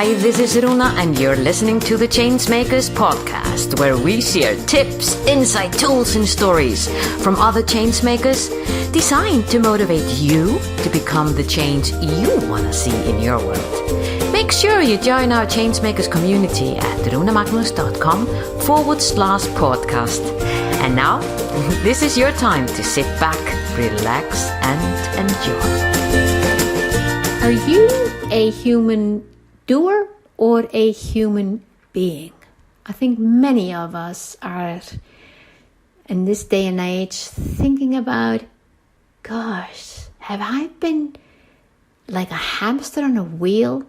Hi, this is Rúna, and you're listening to the Changemakers podcast, where we share tips, insight, tools, and stories from other changemakers designed to motivate you to become the change you want to see in your world. Make sure you join our Changemakers community at runamagnus.com/podcast. And now, this is your time to sit back, relax, and enjoy. Are you a human doer or a human being? I think many of us are, in this day and age, thinking about, gosh, have I been like a hamster on a wheel,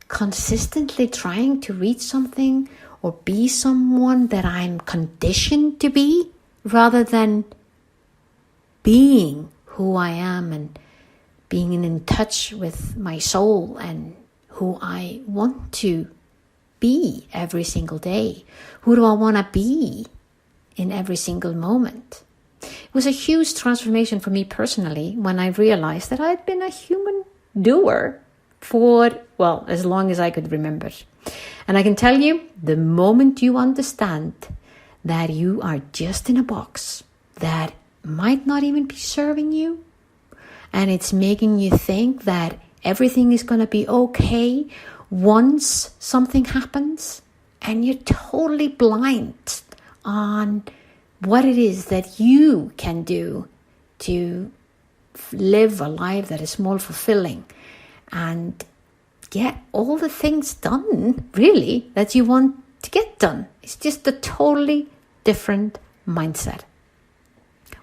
consistently trying to reach something or be someone that I'm conditioned to be, rather than being who I am and being in touch with my soul and who I want to be every single day? Who do I want to be in every single moment? It was a huge transformation for me personally when I realized that I'd been a human doer for, well, as long as I could remember. And I can tell you, the moment you understand that you are just in a box that might not even be serving you, and it's making you think that everything is going to be okay once something happens, and you're totally blind on what it is that you can do to live a life that is more fulfilling and get all the things done, really, that you want to get done. It's just a totally different mindset.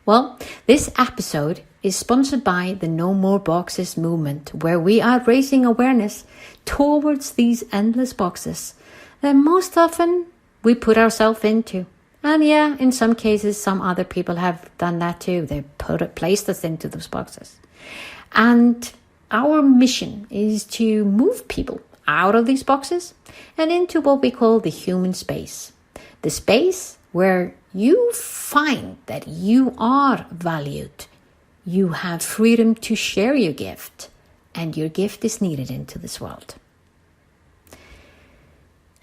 Well, this episode is sponsored by the No More Boxes movement, where we are raising awareness towards these endless boxes that most often we put ourselves into. And yeah, in some cases, some other people have done that too. They placed us into those boxes. And our mission is to move people out of these boxes and into what we call the human space. The space where you find that you are valued. You have freedom to share your gift, and your gift is needed into this world.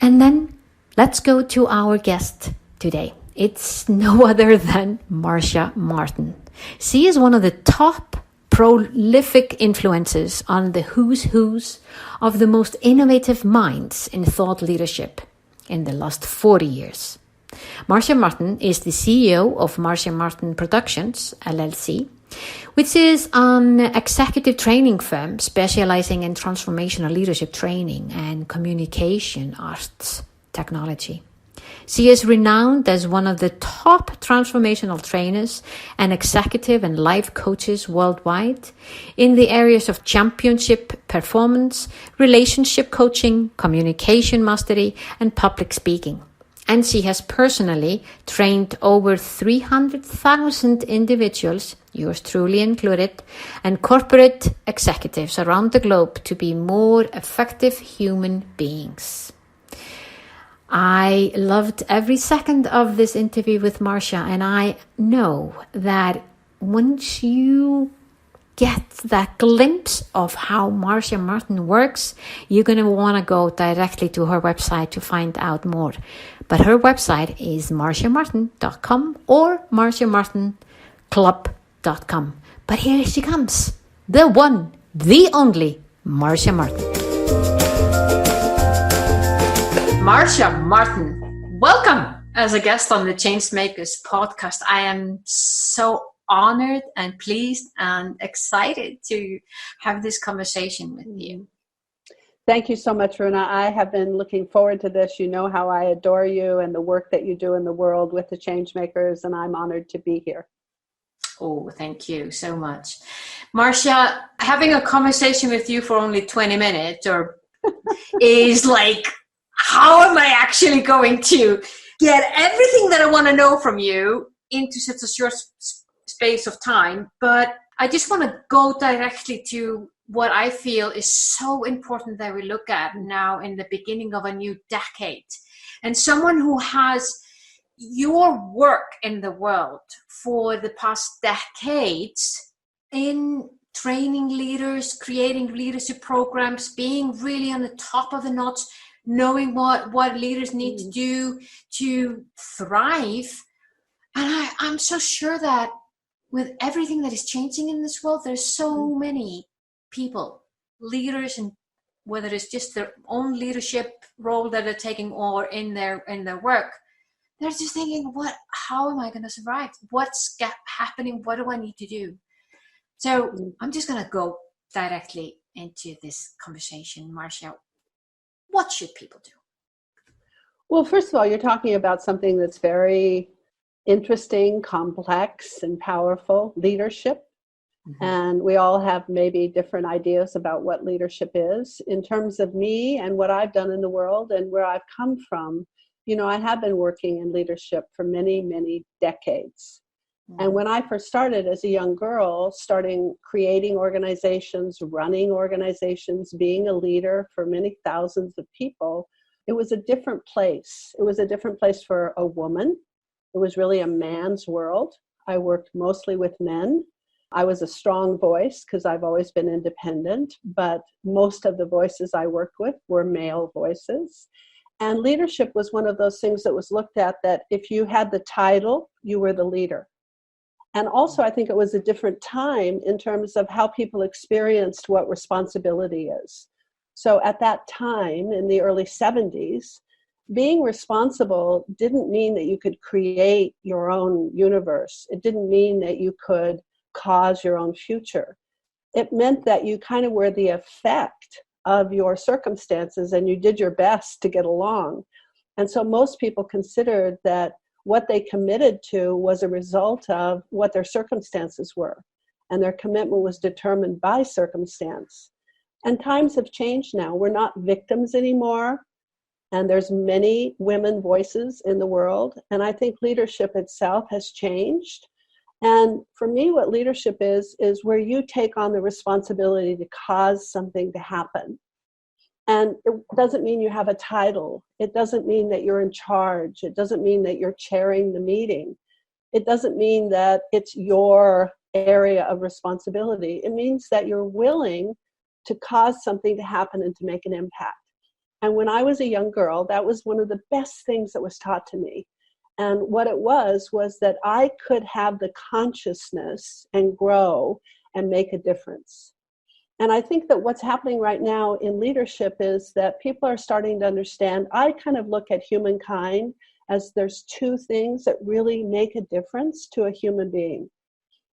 And then let's go to our guest today. It's no other than Marcia Martin. She is one of the top prolific influences on the who's of the most innovative minds in thought leadership in the last 40 years. Marcia Martin is the CEO of Marcia Martin Productions, LLC, which is an executive training firm specializing in transformational leadership training and communication arts technology. She is renowned as one of the top transformational trainers and executive and life coaches worldwide in the areas of championship performance, relationship coaching, communication mastery, and public speaking. And she has personally trained over 300,000 individuals, yours truly included, and corporate executives around the globe to be more effective human beings. I loved every second of this interview with Marsha, and I know that once you get that glimpse of how Marcia Martin works, you're going to want to go directly to her website to find out more. But her website is marciamartin.com or marciamartinclub.com. But here she comes, the one, the only Marcia Martin. Marcia Martin, welcome as a guest on the Changemakers podcast. I am so honored and pleased and excited to have this conversation with you. Thank you so much, Rúna. I have been looking forward to this. You know how I adore you and the work that you do in the world with the Changemakers, and I'm honored to be here. Oh, thank you so much. Marcia, having a conversation with you for only 20 minutes is like, how am I actually going to get everything that I want to know from you into such a short space of time? But I just want to go directly to what I feel is so important that we look at now in the beginning of a new decade. And someone who has your work in the world for the past decades in training leaders, creating leadership programs, being really on the top of the notch, knowing what leaders need to do to thrive. And I'm so sure that with everything that is changing in this world, there's so many people, leaders, and whether it's just their own leadership role that they're taking or in their work, they're just thinking, how am I going to survive? What's happening? What do I need to do? So I'm just going to go directly into this conversation, Marcia. What should people do? Well, first of all, you're talking about something that's very interesting, complex, and powerful, leadership. And we all have maybe different ideas about what leadership is. In terms of me and what I've done in the world and where I've come from, I have been working in leadership for many, many decades. And when I first started as a young girl, creating organizations, running organizations, being a leader for many thousands of people, it was a different place. It was a different place for a woman. It was really a man's world. I worked mostly with men. I was a strong voice because I've always been independent, but most of the voices I worked with were male voices. And leadership was one of those things that was looked at that if you had the title, you were the leader. And also, I think it was a different time in terms of how people experienced what responsibility is. So at that time, in the early 70s, being responsible didn't mean that you could create your own universe. It didn't mean that you could cause your own future. It meant that you kind of were the effect of your circumstances and you did your best to get along. And so most people considered that what they committed to was a result of what their circumstances were. And their commitment was determined by circumstance. And times have changed now. We're not victims anymore. And there's many women voices in the world. And I think leadership itself has changed. And for me, what leadership is where you take on the responsibility to cause something to happen. And it doesn't mean you have a title. It doesn't mean that you're in charge. It doesn't mean that you're chairing the meeting. It doesn't mean that it's your area of responsibility. It means that you're willing to cause something to happen and to make an impact. And when I was a young girl, that was one of the best things that was taught to me. And what it was that I could have the consciousness and grow and make a difference. And I think that what's happening right now in leadership is that people are starting to understand. I kind of look at humankind as there's two things that really make a difference to a human being.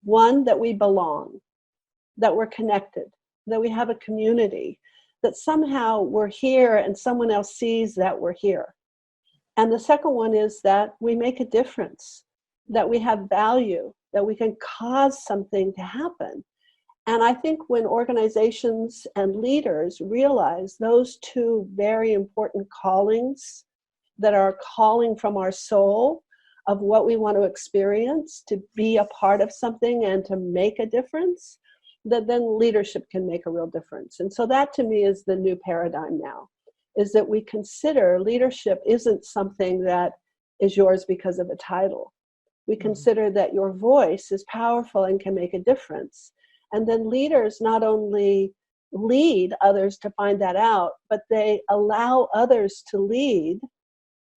One, that we belong, that we're connected, that we have a community, that somehow we're here and someone else sees that we're here. And the second one is that we make a difference, that we have value, that we can cause something to happen. And I think when organizations and leaders realize those two very important callings that are calling from our soul of what we want to experience, to be a part of something and to make a difference, that then leadership can make a real difference. And so that to me is the new paradigm now, is that we consider leadership isn't something that is yours because of a title. We consider that your voice is powerful and can make a difference. And then leaders not only lead others to find that out, but they allow others to lead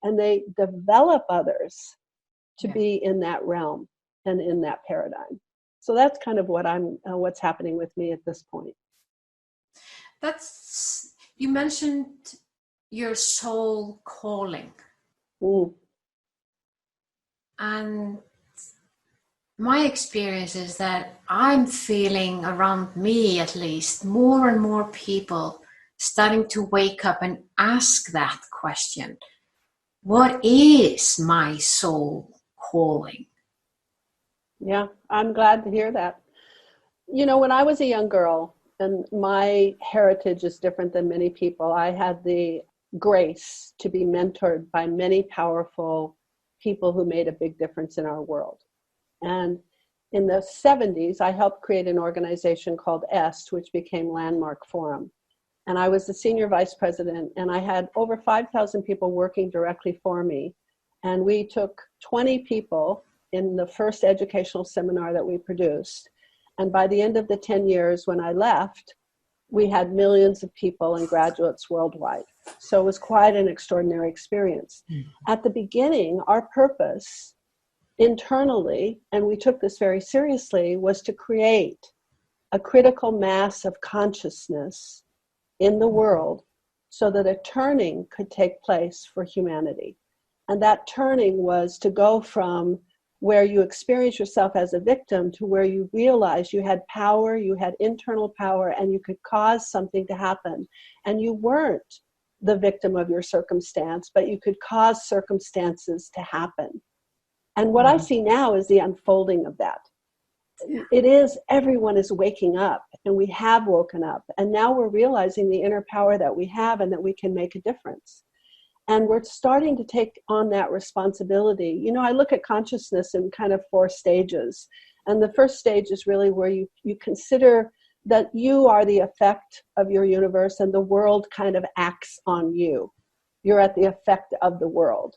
and they develop others to be in that realm and in that paradigm. So that's kind of what's happening with me at this point. You mentioned your soul calling. And my experience is that I'm feeling around me, at least, more and more people starting to wake up and ask that question. What is my soul calling? Yeah, I'm glad to hear that. You know, when I was a young girl, and my heritage is different than many people, I had the grace to be mentored by many powerful people who made a big difference in our world. And in the 70s, I helped create an organization called EST, which became Landmark Forum. And I was the senior vice president, and I had over 5,000 people working directly for me. And we took 20 people in the first educational seminar that we produced. And by the end of the 10 years when I left, we had millions of people and graduates worldwide. So it was quite an extraordinary experience. At the beginning, our purpose internally, and we took this very seriously, was to create a critical mass of consciousness in the world so that a turning could take place for humanity. And that turning was to go from where you experience yourself as a victim to where you realize you had power, you had internal power, and you could cause something to happen. And you weren't the victim of your circumstance, but you could cause circumstances to happen. And what I see now is the unfolding of that. It is, everyone is waking up, and we have woken up. And now we're realizing the inner power that we have and that we can make a difference. And we're starting to take on that responsibility. You know, I look at consciousness in kind of 4 stages. And the first stage is really where you consider that you are the effect of your universe and the world kind of acts on you. You're at the effect of the world.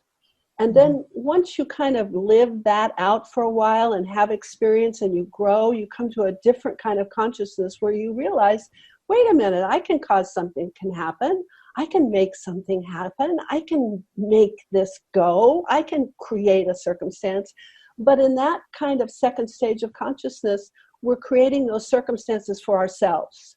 And then once you kind of live that out for a while and have experience and you grow, you come to a different kind of consciousness where you realize, wait a minute, I can cause something can happen. I can make something happen. I can make this go. I can create a circumstance. But in that kind of second stage of consciousness, we're creating those circumstances for ourselves.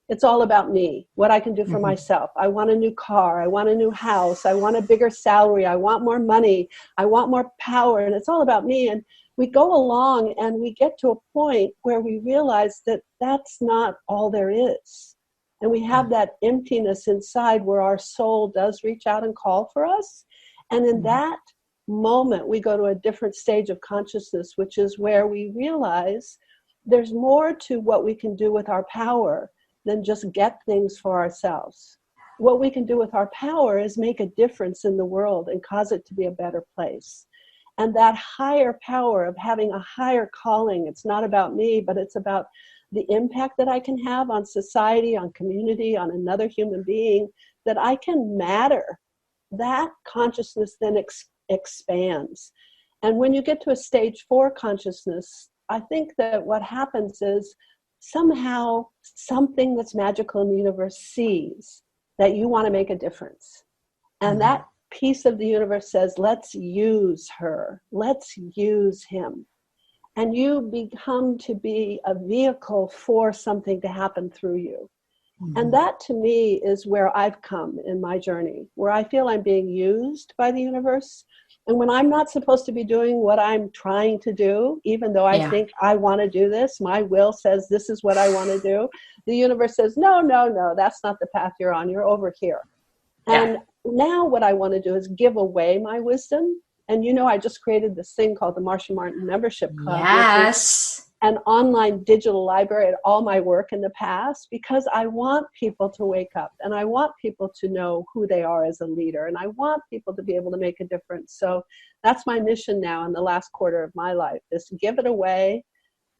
It's all about me, what I can do for myself. I want a new car. I want a new house. I want a bigger salary. I want more money. I want more power. And it's all about me. And we go along and we get to a point where we realize that that's not all there is. And we have that emptiness inside where our soul does reach out and call for us. And in that moment, we go to a different stage of consciousness, which is where we realize there's more to what we can do with our power than just get things for ourselves. What we can do with our power is make a difference in the world and cause it to be a better place. And that higher power of having a higher calling, it's not about me, but it's about the impact that I can have on society, on community, on another human being, that I can matter. That consciousness then expands. And when you get to a stage 4 consciousness, I think that what happens is somehow something that's magical in the universe sees that you want to make a difference. And that piece of the universe says, let's use her, let's use him. And you become to be a vehicle for something to happen through you. And that to me is where I've come in my journey, where I feel I'm being used by the universe. And when I'm not supposed to be doing what I'm trying to do, even though I think I want to do this, my will says this is what I want to do, the universe says, no, that's not the path you're on, you're over here. And now what I want to do is give away my wisdom. And you know, I just created this thing called the Marcia Martin Membership Club. Yes. An online digital library of all my work in the past, because I want people to wake up and I want people to know who they are as a leader, and I want people to be able to make a difference. So that's my mission now in the last quarter of my life, is to give it away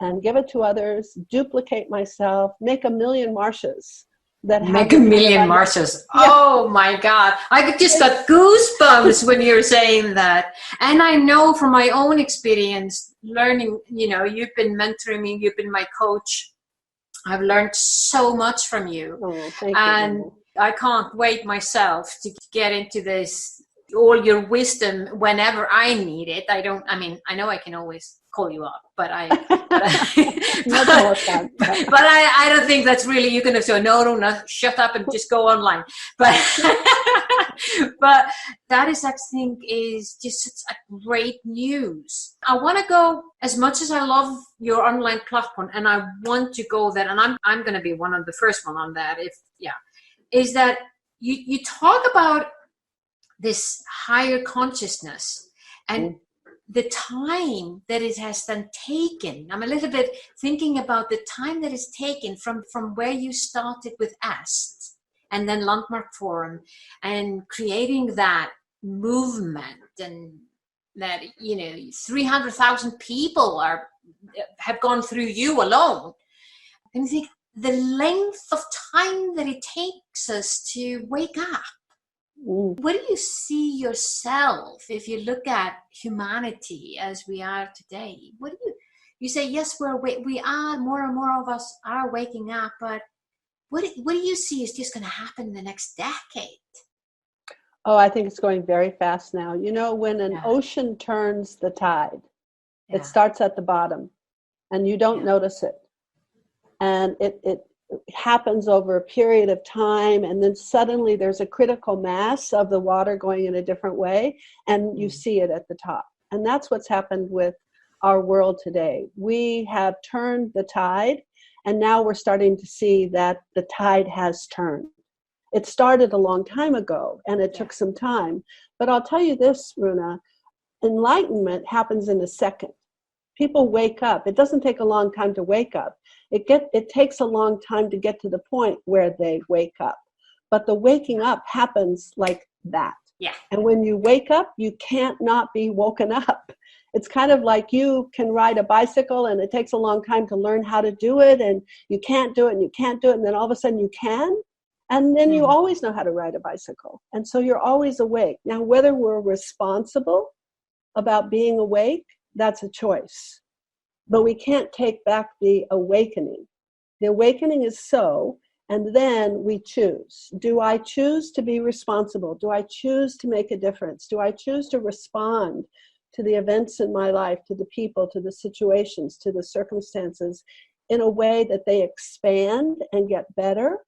and give it to others, duplicate myself, make a million Marshas. Make a million Marshas. Oh my God. I just got goosebumps when you're saying that. And I know from my own experience learning, you know, you've been mentoring me, you've been my coach. I've learned so much from you. Oh, thank and you. I can't wait myself to get into this, all your wisdom whenever I need it. I know I can always call you up, but I don't think that's really, you're going to say, no, shut up and just go online. But that is, I think, is just such a great news. I want to go, as much as I love your online platform, and I want to go there, and I'm going to be one of the first one on that. Is that you talk about this higher consciousness and the time that it has then taken. I'm a little bit thinking about the time that it's taken from where you started with AST and then Landmark Forum and creating that movement, and that, you know, 300,000 people have gone through you alone. And I think the length of time that it takes us to wake up. Where do you see yourself if you look at humanity as we are today? What do you say, yes, we are, more and more of us are waking up, but what do you see is just going to happen in the next decade? Oh, I think it's going very fast now. You know, when an Yeah. ocean turns the tide, Yeah. it starts at the bottom and you don't notice it. And it happens over a period of time, and then suddenly there's a critical mass of the water going in a different way, and you see it at the top. And that's what's happened with our world today. We have turned the tide, and now we're starting to see that the tide has turned. It started a long time ago, and it took some time. But I'll tell you this, Rúna, enlightenment happens in a second. People wake up. It doesn't take a long time to wake up. It takes a long time to get to the point where they wake up. But the waking up happens like that. Yeah. And when you wake up, you can't not be woken up. It's kind of like you can ride a bicycle and it takes a long time to learn how to do it, and you can't do it and you can't do it, and then all of a sudden you can. And then you always know how to ride a bicycle. And so you're always awake. Now, whether we're responsible about being awake, that's a choice. But we can't take back the awakening. The awakening is so, and then we choose. Do I choose to be responsible? Do I choose to make a difference? Do I choose to respond to the events in my life, to the people, to the situations, to the circumstances in a way that they expand and get better?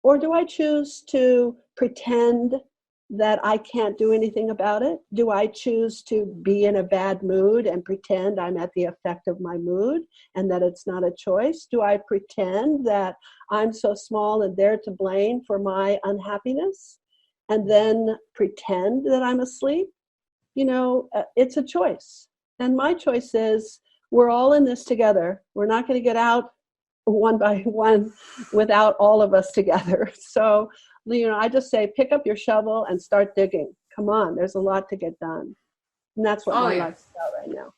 Or do I choose to pretend that I can't do anything about it? Do I choose to be in a bad mood and pretend I'm at the effect of my mood and that it's not a choice? Do I pretend that I'm so small and they're to blame for my unhappiness and then pretend that I'm asleep? You know, it's a choice. And my choice is we're all in this together. We're not going to get out one by one without all of us together. So, you know, I just say, pick up your shovel and start digging. Come on, there's a lot to get done. And that's what my life's about right now.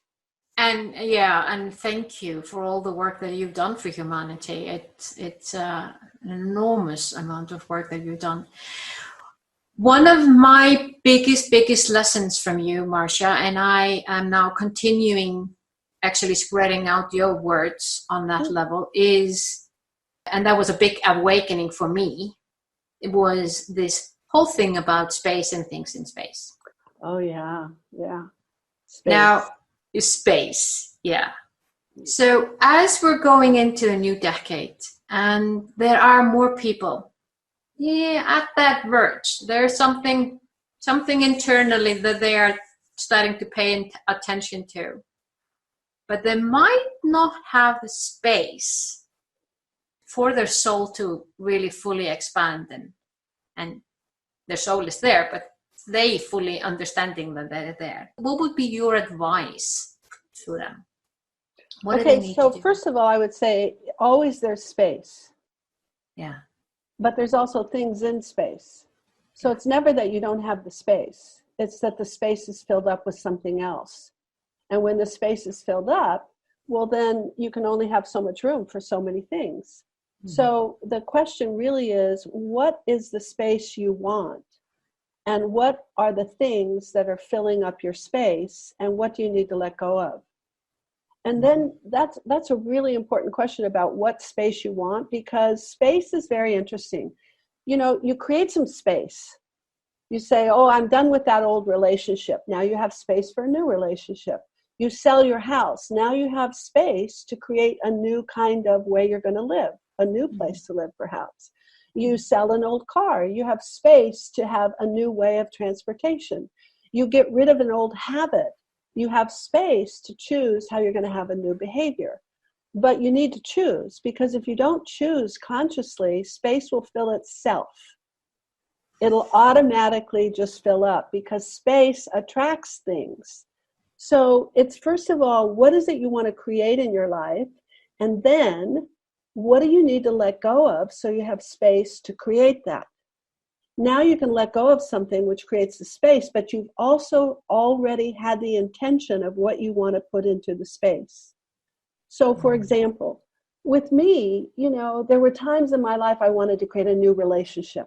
And thank you for all the work that you've done for humanity. It's an enormous amount of work that you've done. One of my biggest lessons from you, Marcia, and I am now continuing actually spreading out your words on that level is, and that was a big awakening for me, it was this whole thing about space and things in space. Oh, yeah. Space. Now, space, yeah. So as we're going into a new decade, and there are more people, at that verge, there's something internally that they are starting to pay attention to. But they might not have the space for their soul to really fully expand, and their soul is there, but they fully understanding that they're there. What would be your advice to them? What do they need to do? First of all, I would say always there's space. Yeah. But there's also things in space. So it's never that you don't have the space. It's that the space is filled up with something else. And when the space is filled up, well, then you can only have so much room for so many things. Mm-hmm. So the question really is, what is the space you want? And what are the things that are filling up your space? And what do you need to let go of? And then that's a really important question about what space you want, because space is very interesting. You know, you create some space. You say, oh, I'm done with that old relationship. Now you have space for a new relationship. You sell your house. Now you have space to create a new kind of way you're going to live, a new place to live perhaps. You sell an old car. You have space to have a new way of transportation. You get rid of an old habit. You have space to choose how you're going to have a new behavior. But you need to choose, because if you don't choose consciously, space will fill itself. It'll automatically just fill up because space attracts things. So it's, first of all, what is it you want to create in your life? And then what do you need to let go of so you have space to create that? Now you can let go of something which creates the space, but you've also already had the intention of what you want to put into the space. So, for example, with me, you know, there were times in my life I wanted to create a new relationship.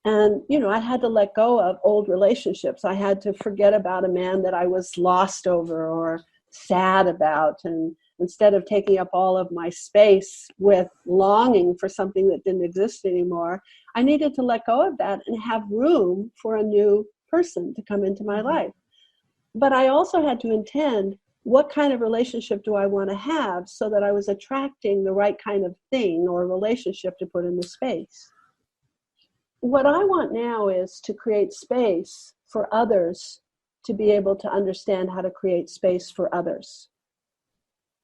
And, you know, I had to let go of old relationships. I had to forget about a man that I was lost over, or sad about, and instead of taking up all of my space with longing for something that didn't exist anymore, I needed to let go of that and have room for a new person to come into my life. But I also had to intend, what kind of relationship do I want to have, so that I was attracting the right kind of thing or relationship to put in the space. What I want now is to create space for others to be able to understand how to create space for others.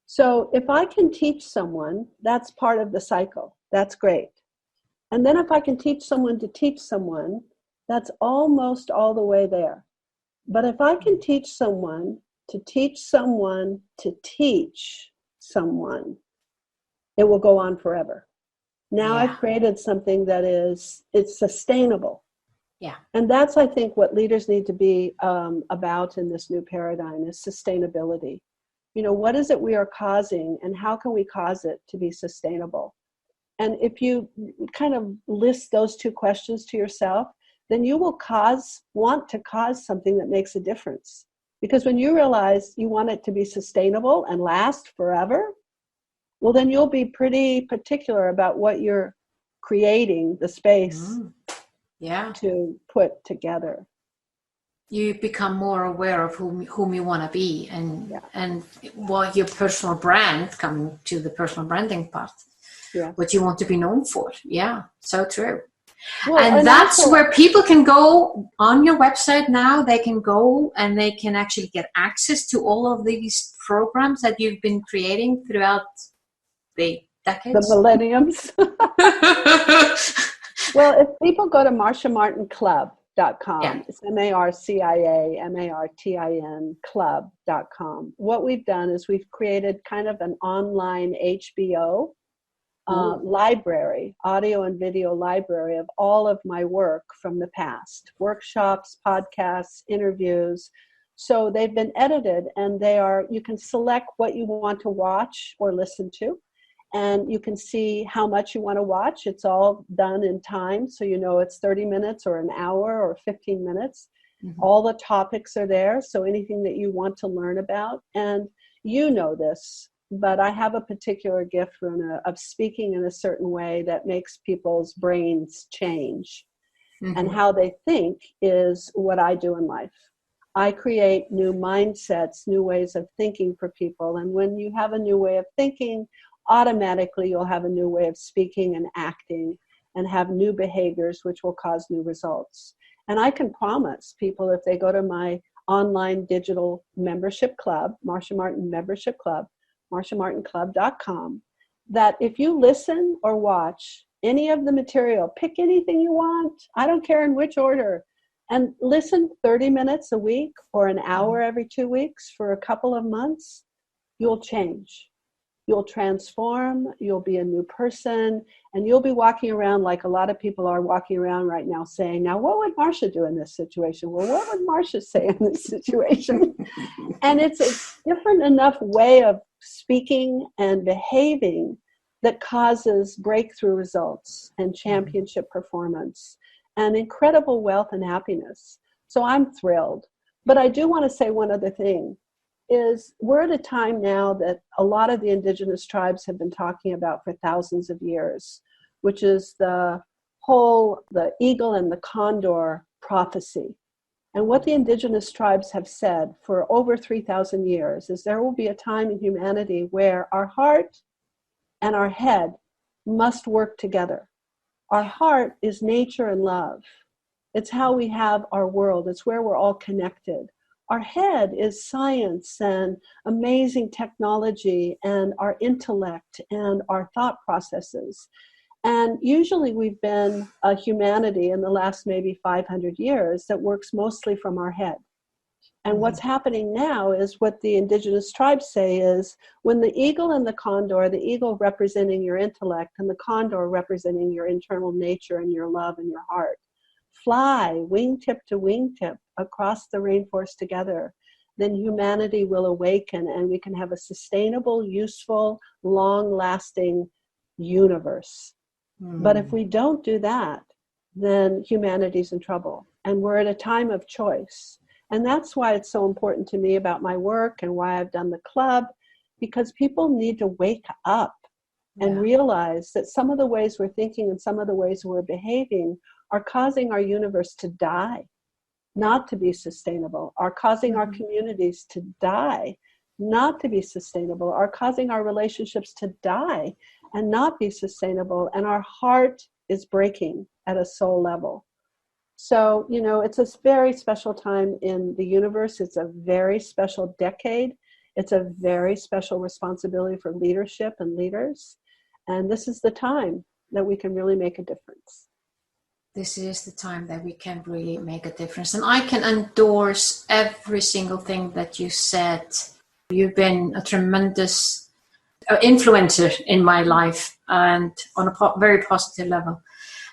So if I can teach someone, that's part of the cycle. That's great. And then if I can teach someone to teach someone, that's almost all the way there. But if I can teach someone to teach someone to teach someone, it will go on forever. Now I've created something that it's sustainable. Yeah. And that's, I think, what leaders need to be about in this new paradigm is sustainability. You know, what is it we are causing, and how can we cause it to be sustainable? And if you kind of list those two questions to yourself, then you will want to cause something that makes a difference. Because when you realize you want it to be sustainable and last forever, well, then you'll be pretty particular about what you're creating the space to put together. You become more aware of whom you want to be, and what your personal brand, coming to the personal branding part, what you want to be known for. Yeah, so true. Well, and that's also where people can go on your website now. They can go and they can actually get access to all of these programs that you've been creating throughout the decades. The millenniums. Well, if people go to marciamartinclub.com, it's MarciaMartin club.com. What we've done is we've created kind of an online HBO library, audio and video library of all of my work from the past, workshops, podcasts, interviews. So they've been edited, and you can select what you want to watch or listen to, and you can see how much you want to watch. It's all done in time, so you know it's 30 minutes or an hour or 15 minutes. All the topics are there, so anything that you want to learn about. And you know this, but I have a particular gift, Rúna, of speaking in a certain way that makes people's brains change. And how they think is what I do in life. I create new mindsets, new ways of thinking for people. And when you have a new way of thinking, automatically you'll have a new way of speaking and acting, and have new behaviors which will cause new results. And I can promise people, if they go to my online digital membership club, Marcia Martin Membership Club, marciamartinclub.com, that if you listen or watch any of the material, pick anything you want, I don't care in which order, and listen 30 minutes a week or an hour every 2 weeks for a couple of months, you'll change. You'll transform, you'll be a new person, and you'll be walking around like a lot of people are walking around right now saying, now what would Marsha do in this situation? Well, what would Marsha say in this situation? And it's a different enough way of speaking and behaving that causes breakthrough results and championship performance and incredible wealth and happiness. So I'm thrilled. But I do want to say one other thing. Is we're at a time now that a lot of the indigenous tribes have been talking about for thousands of years, which is the eagle and the condor prophecy. And what the indigenous tribes have said for over 3,000 years is there will be a time in humanity where our heart and our head must work together. Our heart is nature and love. It's how we have our world. It's where we're all connected. Our head is science and amazing technology and our intellect and our thought processes. And usually we've been a humanity in the last maybe 500 years that works mostly from our head. And what's happening now is what the indigenous tribes say is when the eagle and the condor, the eagle representing your intellect and the condor representing your internal nature and your love and your heart, fly wingtip to wingtip across the rainforest together, then humanity will awaken and we can have a sustainable, useful, long-lasting universe. But if we don't do that, then humanity's in trouble. And we're at a time of choice. And that's why it's so important to me about my work and why I've done the club, because people need to wake up and realize that some of the ways we're thinking and some of the ways we're behaving are causing our universe to die, not to be sustainable, are causing our communities to die, not to be sustainable, are causing our relationships to die and not be sustainable. And our heart is breaking at a soul level. So, you know, it's a very special time in the universe. It's a very special decade. It's a very special responsibility for leadership and leaders. And this is the time that we can really make a difference. This is the time that we can really make a difference. And I can endorse every single thing that you said. You've been a tremendous influencer in my life and on a very positive level.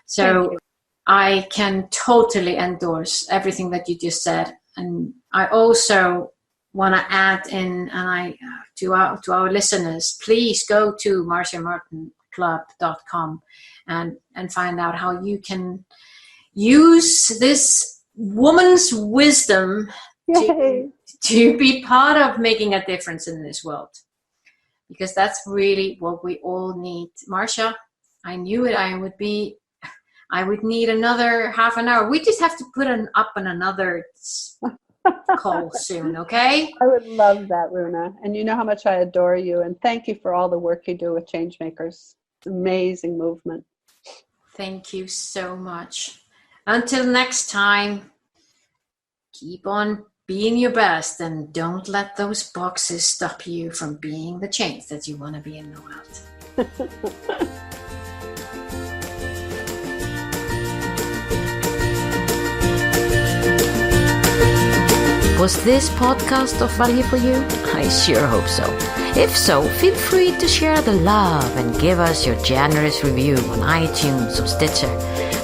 So I can totally endorse everything that you just said. And I also want to add in, and to our listeners, please go to marciamartinclub.com and find out how you can use this woman's wisdom to be part of making a difference in this world. Because that's really what we all need. Marsha, I knew it. I would need another half an hour. We just have to put up on another call soon, okay? I would love that, Rúna. And you know how much I adore you. And thank you for all the work you do with Changemakers. It's an amazing movement. Thank you so much. Until next time, keep on being your best and don't let those boxes stop you from being the change that you want to be in the world. Was this podcast of value for you? I sure hope so. If so, feel free to share the love and give us your generous review on iTunes or Stitcher.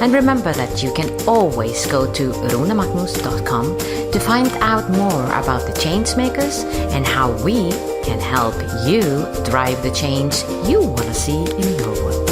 And remember that you can always go to rúnamagnúsdóttir.com to find out more about the Changemakers and how we can help you drive the change you want to see in your world.